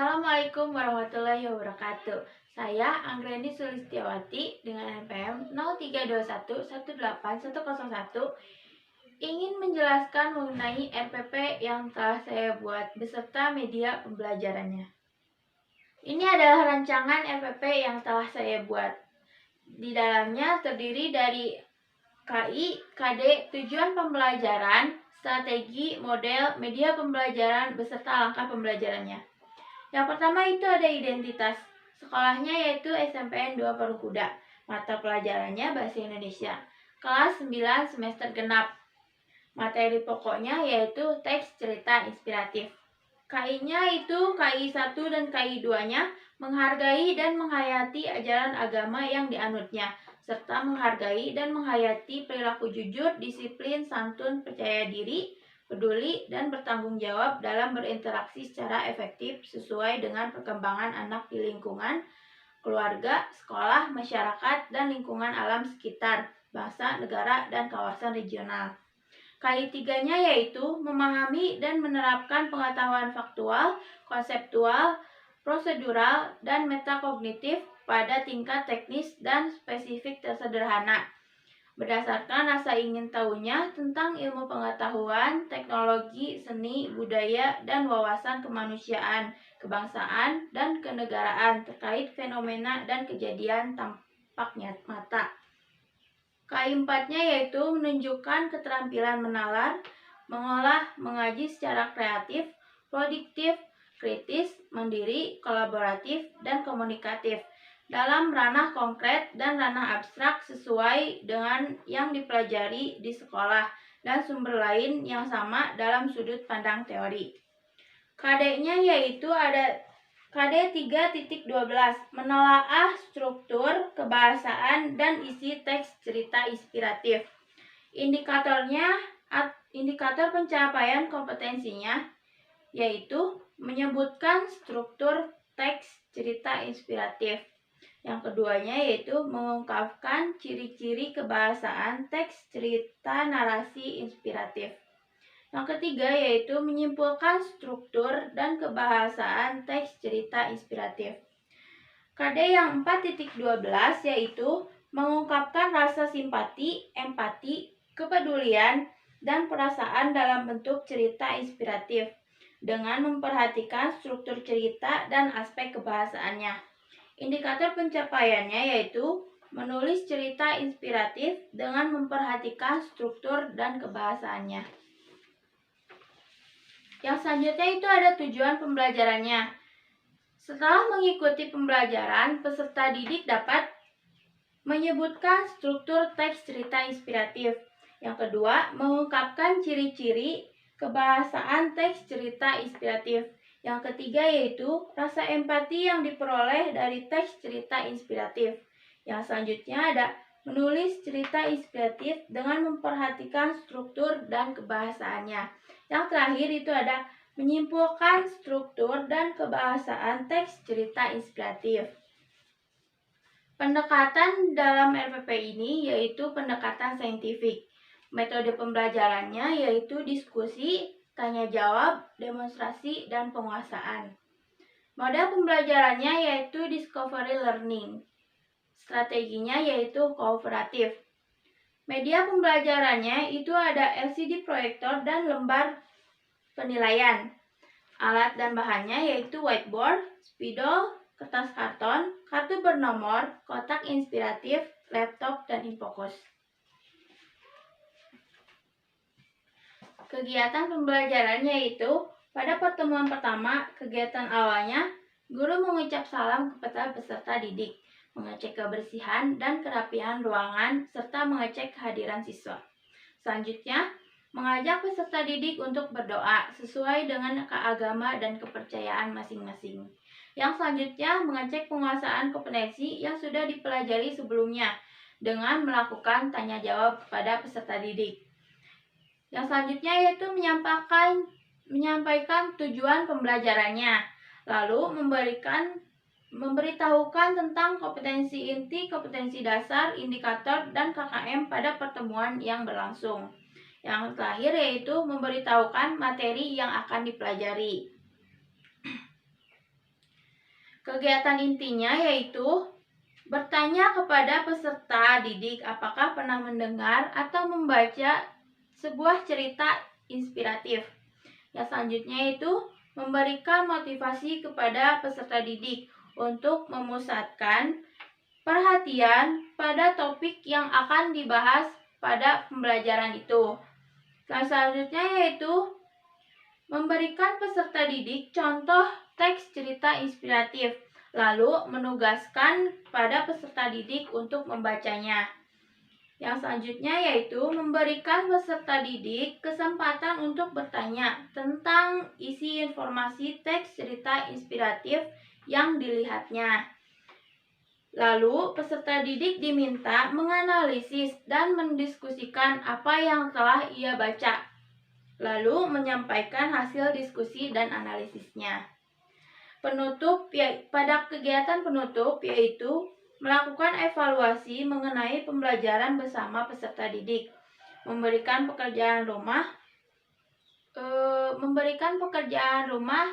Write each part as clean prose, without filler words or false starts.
Assalamualaikum warahmatullahi wabarakatuh. Saya Anggreni Sulistiawati dengan NPM 0321181101 ingin menjelaskan mengenai RPP yang telah saya buat beserta media pembelajarannya. Ini adalah rancangan RPP yang telah saya buat. Di dalamnya terdiri dari KI, KD, tujuan pembelajaran, strategi, model, media pembelajaran beserta langkah pembelajarannya. Yang pertama itu ada identitas. Sekolahnya yaitu SMPN 2 Parungkuda. Mata pelajarannya Bahasa Indonesia. Kelas 9 semester genap. Materi pokoknya yaitu teks cerita inspiratif. KI-nya itu KI 1 dan KI 2-nya menghargai dan menghayati ajaran agama yang dianutnya, serta menghargai dan menghayati perilaku jujur, disiplin, santun, percaya diri, peduli, dan bertanggung jawab dalam berinteraksi secara efektif sesuai dengan perkembangan anak di lingkungan, keluarga, sekolah, masyarakat, dan lingkungan alam sekitar, bangsa, negara, dan kawasan regional. KI 3-nya yaitu memahami dan menerapkan pengetahuan faktual, konseptual, prosedural, dan metakognitif pada tingkat teknis dan spesifik tersederhana, berdasarkan rasa ingin tahunya tentang ilmu pengetahuan, teknologi, seni, budaya, dan wawasan kemanusiaan, kebangsaan, dan kenegaraan terkait fenomena dan kejadian tampak mata. KI 4-nya yaitu menunjukkan keterampilan menalar, mengolah, mengaji secara kreatif, produktif, kritis, mandiri, kolaboratif, dan komunikatif dalam ranah konkret dan ranah abstrak sesuai dengan yang dipelajari di sekolah dan sumber lain yang sama dalam sudut pandang teori. KD-nya yaitu ada KD 3.12 menelaah struktur, kebahasaan, dan isi teks cerita inspiratif. Indikator pencapaian kompetensinya yaitu menyebutkan struktur teks cerita inspiratif. Yang keduanya yaitu mengungkapkan ciri-ciri kebahasaan teks cerita narasi inspiratif. Yang ketiga yaitu menyimpulkan struktur dan kebahasaan teks cerita inspiratif. KD yang 4.12 yaitu mengungkapkan rasa simpati, empati, kepedulian, dan perasaan dalam bentuk cerita inspiratif dengan memperhatikan struktur cerita dan aspek kebahasaannya. Indikator pencapaiannya yaitu menulis cerita inspiratif dengan memperhatikan struktur dan kebahasaannya. Yang selanjutnya itu ada tujuan pembelajarannya. Setelah mengikuti pembelajaran, peserta didik dapat menyebutkan struktur teks cerita inspiratif. Yang kedua, mengungkapkan ciri-ciri kebahasaan teks cerita inspiratif. Yang ketiga yaitu rasa empati yang diperoleh dari teks cerita inspiratif. Yang selanjutnya ada menulis cerita inspiratif dengan memperhatikan struktur dan kebahasaannya. Yang terakhir itu ada menyimpulkan struktur dan kebahasaan teks cerita inspiratif. Pendekatan dalam RPP ini yaitu pendekatan saintifik. Metode pembelajarannya yaitu diskusi, tanya jawab, demonstrasi, dan penguasaan. Model pembelajarannya yaitu discovery learning. Strateginya yaitu kooperatif. Media pembelajarannya itu ada LCD proyektor dan lembar penilaian. Alat dan bahannya yaitu whiteboard, spidol, kertas karton, kartu bernomor, kotak inspiratif, laptop, dan infocus. Kegiatan pembelajarannya itu pada pertemuan pertama, kegiatan awalnya, guru mengucap salam kepada peserta didik, mengecek kebersihan dan kerapihan ruangan, serta mengecek kehadiran siswa. Selanjutnya, mengajak peserta didik untuk berdoa sesuai dengan keagama dan kepercayaan masing-masing. Yang selanjutnya, mengecek penguasaan kompetensi yang sudah dipelajari sebelumnya dengan melakukan tanya jawab kepada peserta didik. Yang selanjutnya yaitu menyampaikan tujuan pembelajarannya, lalu memberitahukan tentang kompetensi inti, kompetensi dasar, indikator, dan KKM pada pertemuan yang berlangsung. Yang terakhir yaitu memberitahukan materi yang akan dipelajari. Kegiatan intinya yaitu bertanya kepada peserta didik apakah pernah mendengar atau membaca sebuah cerita inspiratif. Yang selanjutnya yaitu memberikan motivasi kepada peserta didik untuk memusatkan perhatian pada topik yang akan dibahas pada pembelajaran itu. Yang selanjutnya yaitu memberikan peserta didik contoh teks cerita inspiratif, lalu menugaskan pada peserta didik untuk membacanya. Yang selanjutnya yaitu memberikan peserta didik kesempatan untuk bertanya tentang isi informasi teks cerita inspiratif yang dilihatnya. Lalu, peserta didik diminta menganalisis dan mendiskusikan apa yang telah ia baca, lalu menyampaikan hasil diskusi dan analisisnya. Pada kegiatan penutup yaitu melakukan evaluasi mengenai pembelajaran bersama peserta didik, memberikan pekerjaan rumah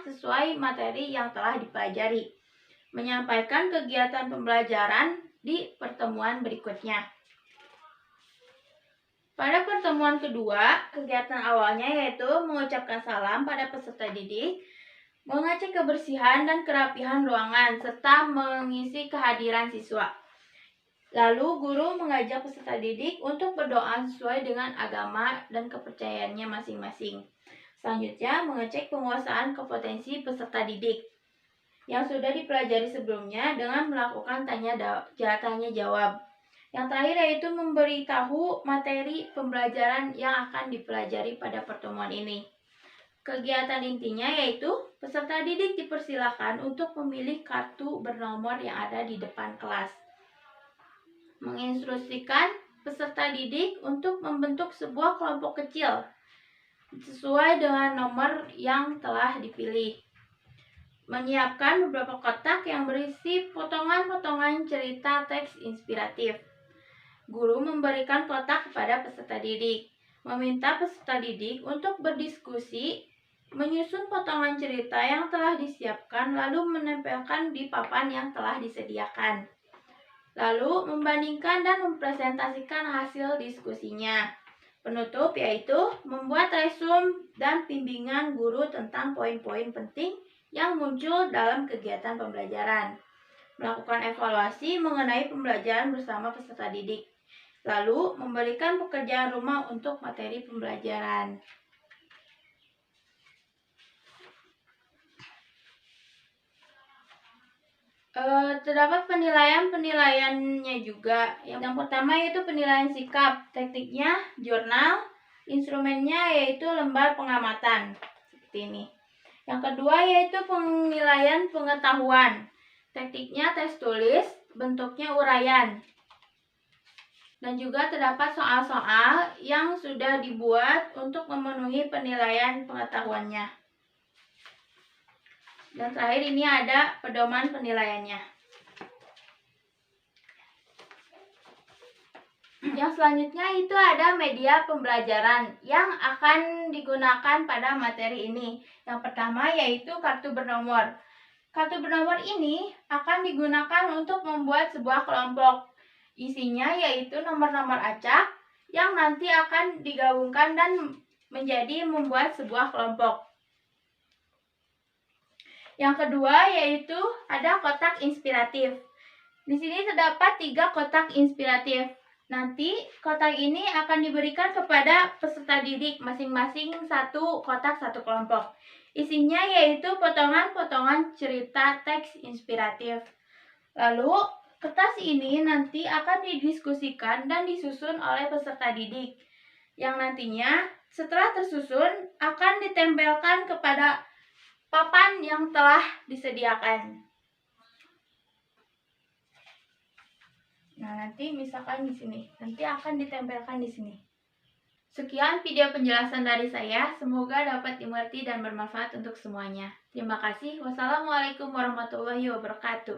sesuai materi yang telah dipelajari, menyampaikan kegiatan pembelajaran di pertemuan berikutnya. Pada pertemuan kedua, kegiatan awalnya yaitu mengucapkan salam pada peserta didik, mengecek kebersihan dan kerapihan ruangan, serta mengisi kehadiran siswa. Lalu guru mengajak peserta didik untuk berdoa sesuai dengan agama dan kepercayaannya masing-masing. Selanjutnya, mengecek penguasaan kompetensi peserta didik yang sudah dipelajari sebelumnya dengan melakukan tanya jawab. Yang terakhir yaitu memberitahu materi pembelajaran yang akan dipelajari pada pertemuan ini. Kegiatan intinya yaitu peserta didik dipersilakan untuk memilih kartu bernomor yang ada di depan kelas. Menginstruksikan peserta didik untuk membentuk sebuah kelompok kecil sesuai dengan nomor yang telah dipilih. Menyiapkan beberapa kotak yang berisi potongan-potongan cerita teks inspiratif. Guru memberikan kotak kepada peserta didik, meminta peserta didik untuk berdiskusi, menyusun potongan cerita yang telah disiapkan, lalu menempelkan di papan yang telah disediakan. Lalu membandingkan dan mempresentasikan hasil diskusinya. Penutup yaitu membuat resume dan bimbingan guru tentang poin-poin penting yang muncul dalam kegiatan pembelajaran. Melakukan evaluasi mengenai pembelajaran bersama peserta didik. Lalu memberikan pekerjaan rumah untuk materi pembelajaran. Terdapat penilaiannya juga. Yang pertama yaitu penilaian sikap. Tekniknya jurnal, instrumennya yaitu lembar pengamatan. Seperti ini. Yang kedua yaitu penilaian pengetahuan. Tekniknya tes tulis, bentuknya uraian. Dan juga terdapat soal-soal yang sudah dibuat untuk memenuhi penilaian pengetahuannya. Dan terakhir ini ada pedoman penilaiannya. Yang selanjutnya itu ada media pembelajaran yang akan digunakan pada materi ini. Yang pertama yaitu kartu bernomor. Kartu bernomor ini akan digunakan untuk membuat sebuah kelompok. Isinya yaitu nomor-nomor acak yang nanti akan digabungkan dan menjadi membuat sebuah kelompok. Yang kedua yaitu ada kotak inspiratif. Di sini terdapat 3 kotak inspiratif. Nanti kotak ini akan diberikan kepada peserta didik masing-masing 1 kotak 1 kelompok. Isinya yaitu potongan-potongan cerita teks inspiratif. Lalu kertas ini nanti akan didiskusikan dan disusun oleh peserta didik. Yang nantinya setelah tersusun akan ditempelkan kepada papan yang telah disediakan. Nah, nanti misalkan di sini, nanti akan ditempelkan di sini. Sekian video penjelasan dari saya, semoga dapat dimengerti dan bermanfaat untuk semuanya. Terima kasih. Wassalamualaikum warahmatullahi wabarakatuh.